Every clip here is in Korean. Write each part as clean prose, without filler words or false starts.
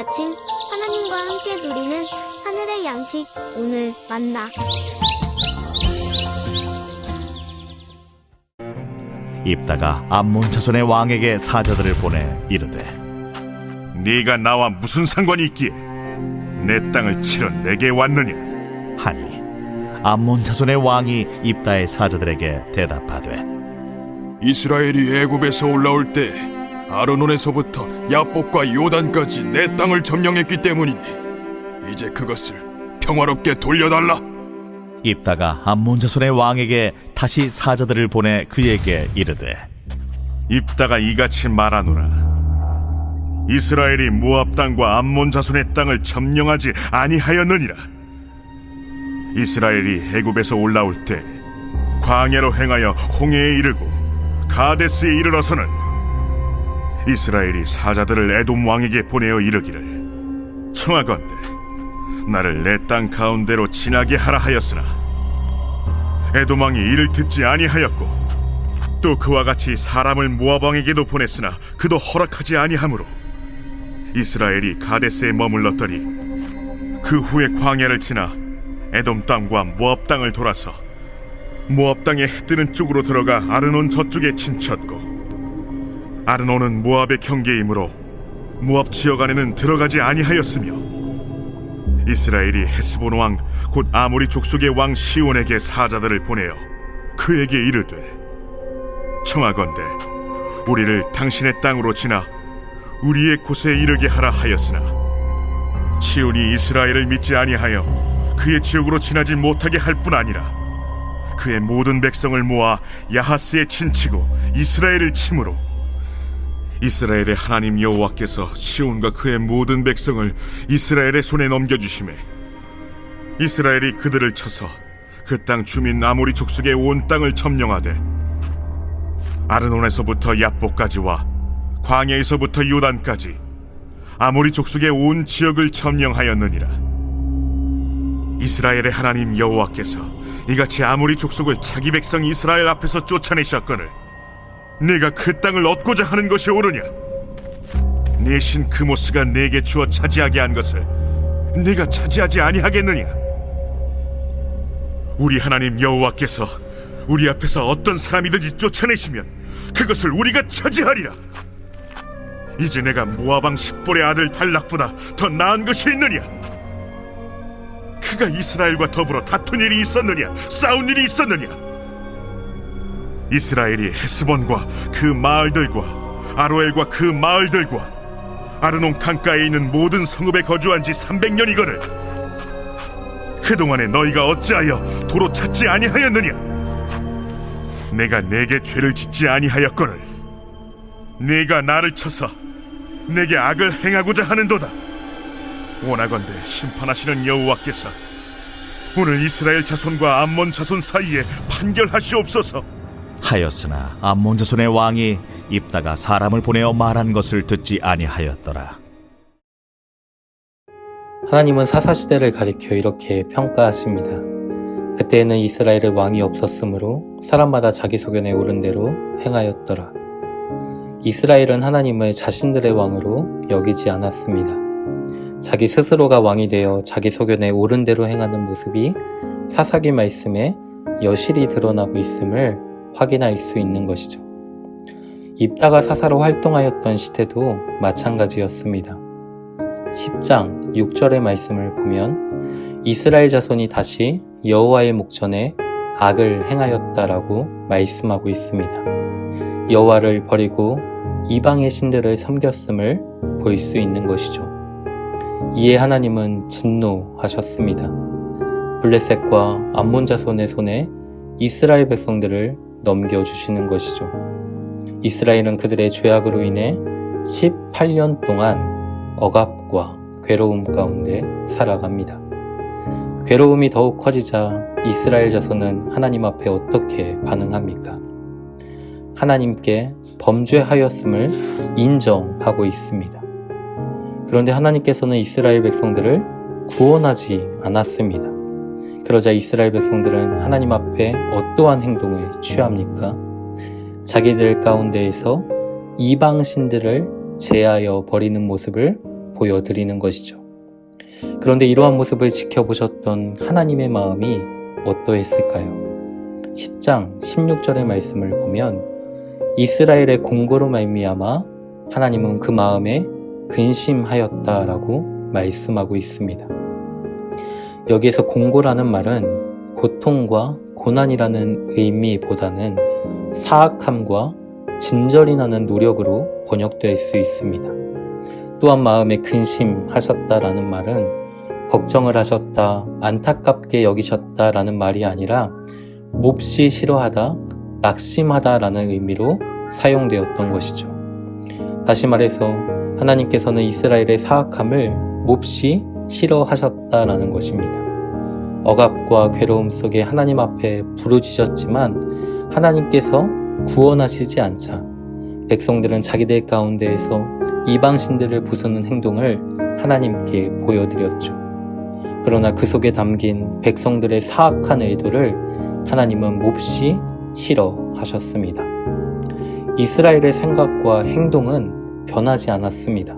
아침 하나님과 함께 누리는 하늘의 양식 오늘 만나. 입다가 암몬 자손의 왕에게 사자들을 보내 이르되 네가 나와 무슨 상관이 있기에 내 땅을 치러 내게 왔느냐? 하니 암몬 자손의 왕이 입다의 사자들에게 대답하되 이스라엘이 애굽에서 올라올 때 아르논에서부터 야복과 요단까지 내 땅을 점령했기 때문이니 이제 그것을 평화롭게 돌려달라. 입다가 암몬 자손의 왕에게 다시 사자들을 보내 그에게 이르되 입다가 이같이 말하노라. 이스라엘이 모압 땅과 암몬 자손의 땅을 점령하지 아니하였느니라. 이스라엘이 애굽에서 올라올 때 광야로 행하여 홍해에 이르고 가데스에 이르러서는 이스라엘이 사자들을 에돔 왕에게 보내어 이르기를 청하건대 나를 내 땅 가운데로 지나게 하라 하였으나 에돔 왕이 이를 듣지 아니하였고 또 그와 같이 사람을 모압 왕에게도 보냈으나 그도 허락하지 아니하므로 이스라엘이 가데스에 머물렀더니 그 후에 광야를 지나 에돔 땅과 모압 땅을 돌아서 모압 땅의 해 뜨는 쪽으로 들어가 아르논 저쪽에 진쳤고 아르논은 모압의 경계이므로 모압 지역 안에는 들어가지 아니하였으며 이스라엘이 헤스본 왕 곧 아모리 족속의 왕 시온에게 사자들을 보내어 그에게 이르되 청하건대 우리를 당신의 땅으로 지나 우리의 곳에 이르게 하라 하였으나 시온이 이스라엘을 믿지 아니하여 그의 지역으로 지나지 못하게 할 뿐 아니라 그의 모든 백성을 모아 야하스에 친치고 이스라엘을 침으로 이스라엘의 하나님 여호와께서 시온과 그의 모든 백성을 이스라엘의 손에 넘겨주시매 이스라엘이 그들을 쳐서 그 땅 주민 아모리 족속의 온 땅을 점령하되 아르논에서부터 야복까지와 광야에서부터 요단까지 아모리 족속의 온 지역을 점령하였느니라. 이스라엘의 하나님 여호와께서 이같이 아모리 족속을 자기 백성 이스라엘 앞에서 쫓아내셨거늘 네가 그 땅을 얻고자 하는 것이 옳으냐? 네 신 그모스가 네게 주어 차지하게 한 것을 네가 차지하지 아니하겠느냐? 우리 하나님 여호와께서 우리 앞에서 어떤 사람이든지 쫓아내시면 그것을 우리가 차지하리라. 이제 내가 모압 왕 십볼의 아들 달락보다 더 나은 것이 있느냐? 그가 이스라엘과 더불어 다툰 일이 있었느냐? 싸운 일이 있었느냐? 이스라엘이 헤스본과 그 마을들과 아로엘과 그 마을들과 아르논 강가에 있는 모든 성읍에 거주한 지 300년이거늘 그동안에 너희가 어찌하여 도로 찾지 아니하였느냐? 내가 내게 죄를 짓지 아니하였거늘 네가 나를 쳐서 내게 악을 행하고자 하는도다. 원하건대 심판하시는 여호와께서 오늘 이스라엘 자손과 암몬 자손 사이에 판결하시옵소서. 하였으나 암몬 자손의 왕이 입다가 사람을 보내어 말한 것을 듣지 아니하였더라. 하나님은 사사시대를 가리켜 이렇게 평가하십니다. 그때에는 이스라엘의 왕이 없었으므로 사람마다 자기 소견에 오른 대로 행하였더라. 이스라엘은 하나님을 자신들의 왕으로 여기지 않았습니다. 자기 스스로가 왕이 되어 자기 소견에 오른 대로 행하는 모습이 사사기 말씀에 여실히 드러나고 있음을 확인할 수 있는 것이죠. 입다가 사사로 활동하였던 시대도 마찬가지였습니다. 10장 6절의 말씀을 보면 이스라엘 자손이 다시 여호와의 목전에 악을 행하였다라고 말씀하고 있습니다. 여호와를 버리고 이방의 신들을 섬겼음을 볼 수 있는 것이죠. 이에 하나님은 진노하셨습니다. 블레셋과 암몬 자손의 손에 이스라엘 백성들을 넘겨주시는 것이죠. 이스라엘은 그들의 죄악으로 인해 18년 동안 억압과 괴로움 가운데 살아갑니다. 괴로움이 더욱 커지자 이스라엘 자손은 하나님 앞에 어떻게 반응합니까? 하나님께 범죄하였음을 인정하고 있습니다. 그런데 하나님께서는 이스라엘 백성들을 구원하지 않았습니다. 그러자 이스라엘 백성들은 하나님 앞에 어떠한 행동을 취합니까? 자기들 가운데에서 이방 신들을 제하여 버리는 모습을 보여드리는 것이죠. 그런데 이러한 모습을 지켜보셨던 하나님의 마음이 어떠했을까요? 10장 16절의 말씀을 보면 이스라엘의 공고로 말미암아 하나님은 그 마음에 근심하였다라고 말씀하고 있습니다. 여기에서 공고라는 말은 고통과 고난이라는 의미보다는 사악함과 진절이 나는 노력으로 번역될 수 있습니다. 또한 마음에 근심하셨다라는 말은 걱정을 하셨다, 안타깝게 여기셨다라는 말이 아니라 몹시 싫어하다, 낙심하다라는 의미로 사용되었던 것이죠. 다시 말해서 하나님께서는 이스라엘의 사악함을 몹시 싫어하셨다라는 것입니다. 억압과 괴로움 속에 하나님 앞에 부르짖었지만 하나님께서 구원하시지 않자 백성들은 자기들 가운데에서 이방신들을 부수는 행동을 하나님께 보여드렸죠. 그러나 그 속에 담긴 백성들의 사악한 의도를 하나님은 몹시 싫어하셨습니다. 이스라엘의 생각과 행동은 변하지 않았습니다.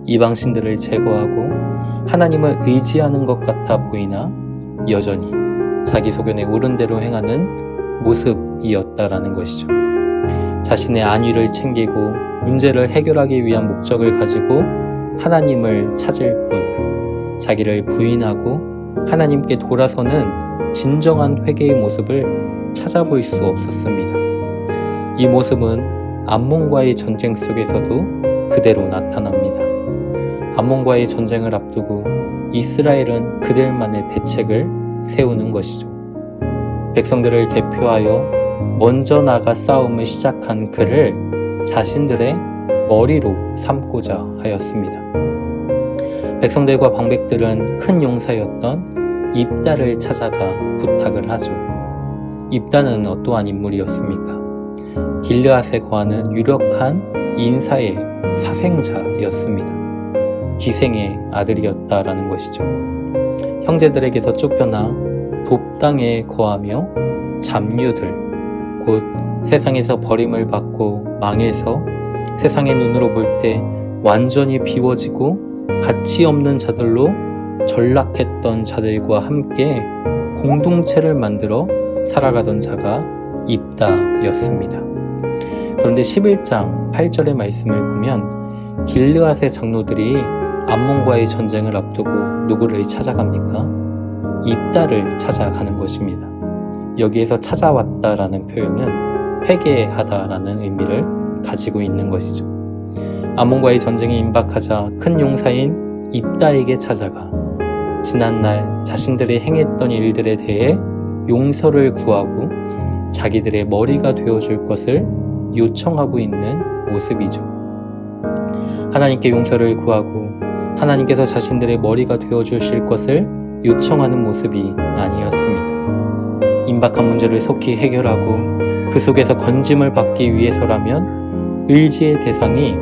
이방신들을 제거하고 하나님을 의지하는 것 같아 보이나 여전히 자기 소견에 옳은 대로 행하는 모습이었다라는 것이죠. 자신의 안위를 챙기고 문제를 해결하기 위한 목적을 가지고 하나님을 찾을 뿐 자기를 부인하고 하나님께 돌아서는 진정한 회개의 모습을 찾아볼 수 없었습니다. 이 모습은 암몬과의 전쟁 속에서도 그대로 나타납니다. 암몬과의 전쟁을 앞두고 이스라엘은 그들만의 대책을 세우는 것이죠. 백성들을 대표하여 먼저 나가 싸움을 시작한 그를 자신들의 머리로 삼고자 하였습니다. 백성들과 방백들은 큰 용사였던 입다를 찾아가 부탁을 하죠. 입다는 어떠한 인물이었습니까? 길르앗에 거하는 유력한 인사의 사생자였습니다. 기생의 아들이었다라는 것이죠. 형제들에게서 쫓겨나 돕당에 거하며 잡류들, 곧 세상에서 버림을 받고 망해서 세상의 눈으로 볼 때 완전히 비워지고 가치 없는 자들로 전락했던 자들과 함께 공동체를 만들어 살아가던 자가 입다였습니다. 그런데 11장 8절의 말씀을 보면 길르앗의 장로들이 암몬과의 전쟁을 앞두고 누구를 찾아갑니까? 입다를 찾아가는 것입니다. 여기에서 찾아왔다라는 표현은 회개하다라는 의미를 가지고 있는 것이죠. 암몬과의 전쟁이 임박하자 큰 용사인 입다에게 찾아가 지난날 자신들이 행했던 일들에 대해 용서를 구하고 자기들의 머리가 되어줄 것을 요청하고 있는 모습이죠. 하나님께 용서를 구하고 하나님께서 자신들의 머리가 되어주실 것을 요청하는 모습이 아니었습니다. 임박한 문제를 속히 해결하고 그 속에서 건짐을 받기 위해서라면 의지의 대상이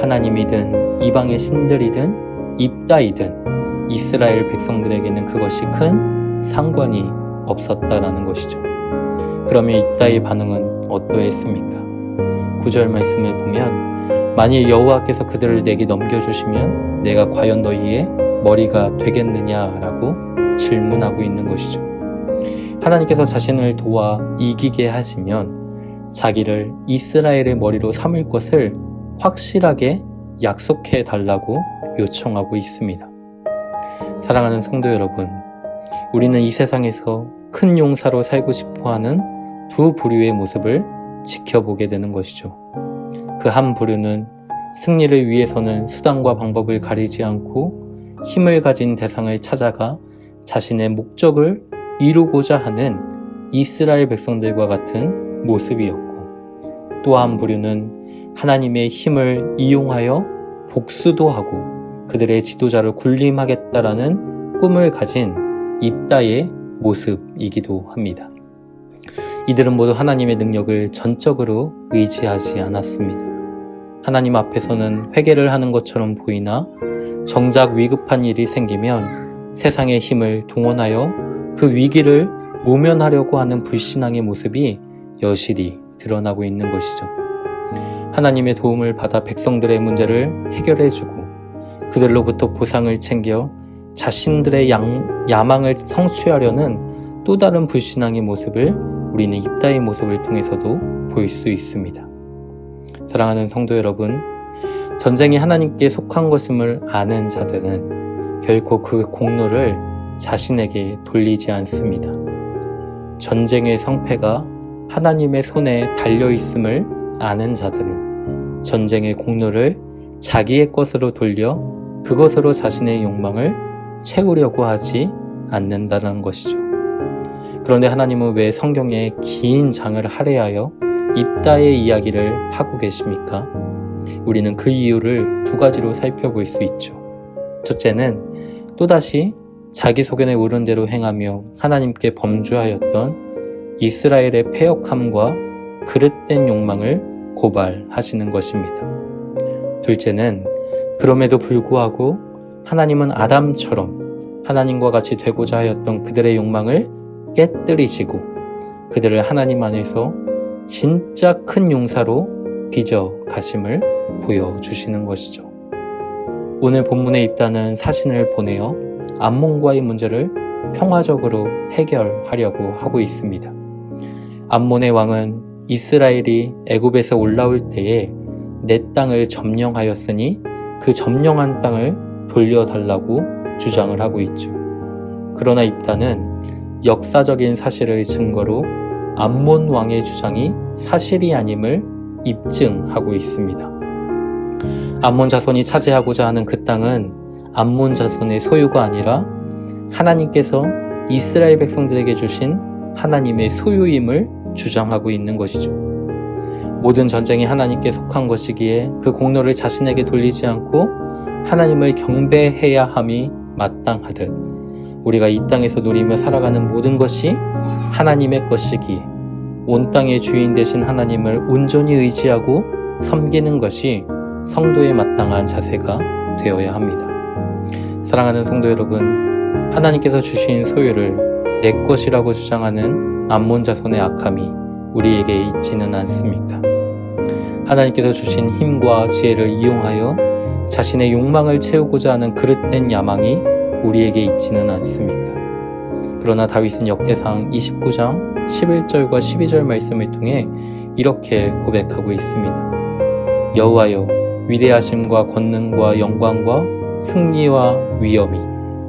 하나님이든 이방의 신들이든 입다이든 이스라엘 백성들에게는 그것이 큰 상관이 없었다라는 것이죠. 그러면 입다의 반응은 어떠했습니까? 9절 말씀을 보면 만일 여호와께서 그들을 내게 넘겨주시면 내가 과연 너희의 머리가 되겠느냐라고 질문하고 있는 것이죠. 하나님께서 자신을 도와 이기게 하시면 자기를 이스라엘의 머리로 삼을 것을 확실하게 약속해 달라고 요청하고 있습니다. 사랑하는 성도 여러분, 우리는 이 세상에서 큰 용사로 살고 싶어하는 두 부류의 모습을 지켜보게 되는 것이죠. 그 한 부류는 승리를 위해서는 수단과 방법을 가리지 않고 힘을 가진 대상을 찾아가 자신의 목적을 이루고자 하는 이스라엘 백성들과 같은 모습이었고, 또 한 부류는 하나님의 힘을 이용하여 복수도 하고 그들의 지도자를 군림하겠다라는 꿈을 가진 입다의 모습이기도 합니다. 이들은 모두 하나님의 능력을 전적으로 의지하지 않았습니다. 하나님 앞에서는 회개를 하는 것처럼 보이나 정작 위급한 일이 생기면 세상의 힘을 동원하여 그 위기를 모면하려고 하는 불신앙의 모습이 여실히 드러나고 있는 것이죠. 하나님의 도움을 받아 백성들의 문제를 해결해주고 그들로부터 보상을 챙겨 자신들의 야망을 성취하려는 또 다른 불신앙의 모습을 우리는 입다의 모습을 통해서도 볼 수 있습니다. 사랑하는 성도 여러분, 전쟁이 하나님께 속한 것임을 아는 자들은 결코 그 공로를 자신에게 돌리지 않습니다. 전쟁의 성패가 하나님의 손에 달려있음을 아는 자들은 전쟁의 공로를 자기의 것으로 돌려 그것으로 자신의 욕망을 채우려고 하지 않는다는 것이죠. 그런데 하나님은 왜 성경에 긴 장을 할애하여 입다의 이야기를 하고 계십니까? 우리는 그 이유를 두 가지로 살펴볼 수 있죠. 첫째는 또다시 자기 소견에 오른 대로 행하며 하나님께 범죄하였던 이스라엘의 패역함과 그릇된 욕망을 고발하시는 것입니다. 둘째는 그럼에도 불구하고 하나님은 아담처럼 하나님과 같이 되고자 하였던 그들의 욕망을 깨뜨리시고 그들을 하나님 안에서 진짜 큰 용사로 빚어 가심을 보여주시는 것이죠. 오늘 본문에 입다는 사신을 보내어 암몬과의 문제를 평화적으로 해결하려고 하고 있습니다. 암몬의 왕은 이스라엘이 애굽에서 올라올 때에 내 땅을 점령하였으니 그 점령한 땅을 돌려달라고 주장을 하고 있죠. 그러나 입다는 역사적인 사실을 증거로 암몬 왕의 주장이 사실이 아님을 입증하고 있습니다. 암몬 자손이 차지하고자 하는 그 땅은 암몬 자손의 소유가 아니라 하나님께서 이스라엘 백성들에게 주신 하나님의 소유임을 주장하고 있는 것이죠. 모든 전쟁이 하나님께 속한 것이기에 그 공로를 자신에게 돌리지 않고 하나님을 경배해야 함이 마땅하듯 우리가 이 땅에서 누리며 살아가는 모든 것이 하나님의 것이기에 온 땅의 주인 되신 하나님을 온전히 의지하고 섬기는 것이 성도의 마땅한 자세가 되어야 합니다. 사랑하는 성도 여러분, 하나님께서 주신 소유를 내 것이라고 주장하는 암몬 자손의 악함이 우리에게 있지는 않습니까? 하나님께서 주신 힘과 지혜를 이용하여 자신의 욕망을 채우고자 하는 그릇된 야망이 우리에게 있지는 않습니까? 그러나 다윗은 역대상 29장 11절과 12절 말씀을 통해 이렇게 고백하고 있습니다. 여호와여, 위대하심과 권능과 영광과 승리와 위엄이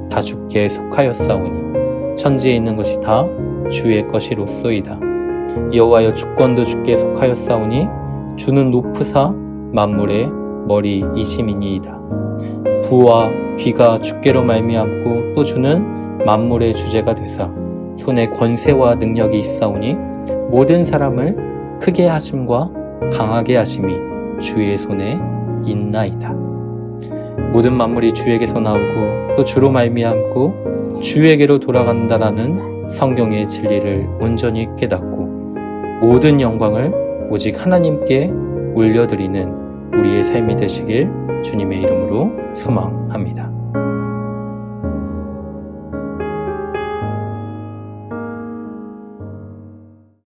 다 주께 속하였사오니 천지에 있는 것이 다 주의 것이로소이다. 여호와여, 주권도 주께 속하였사오니 주는 높으사 만물의 머리이심이니이다. 부와 귀가 주께로 말미암고 또 주는 만물의 주제가 되사 손에 권세와 능력이 있사오니 모든 사람을 크게 하심과 강하게 하심이 주의 손에 있나이다. 모든 만물이 주에게서 나오고 또 주로 말미암고 주에게로 돌아간다라는 성경의 진리를 온전히 깨닫고 모든 영광을 오직 하나님께 올려드리는 우리의 삶이 되시길 주님의 이름으로 소망합니다.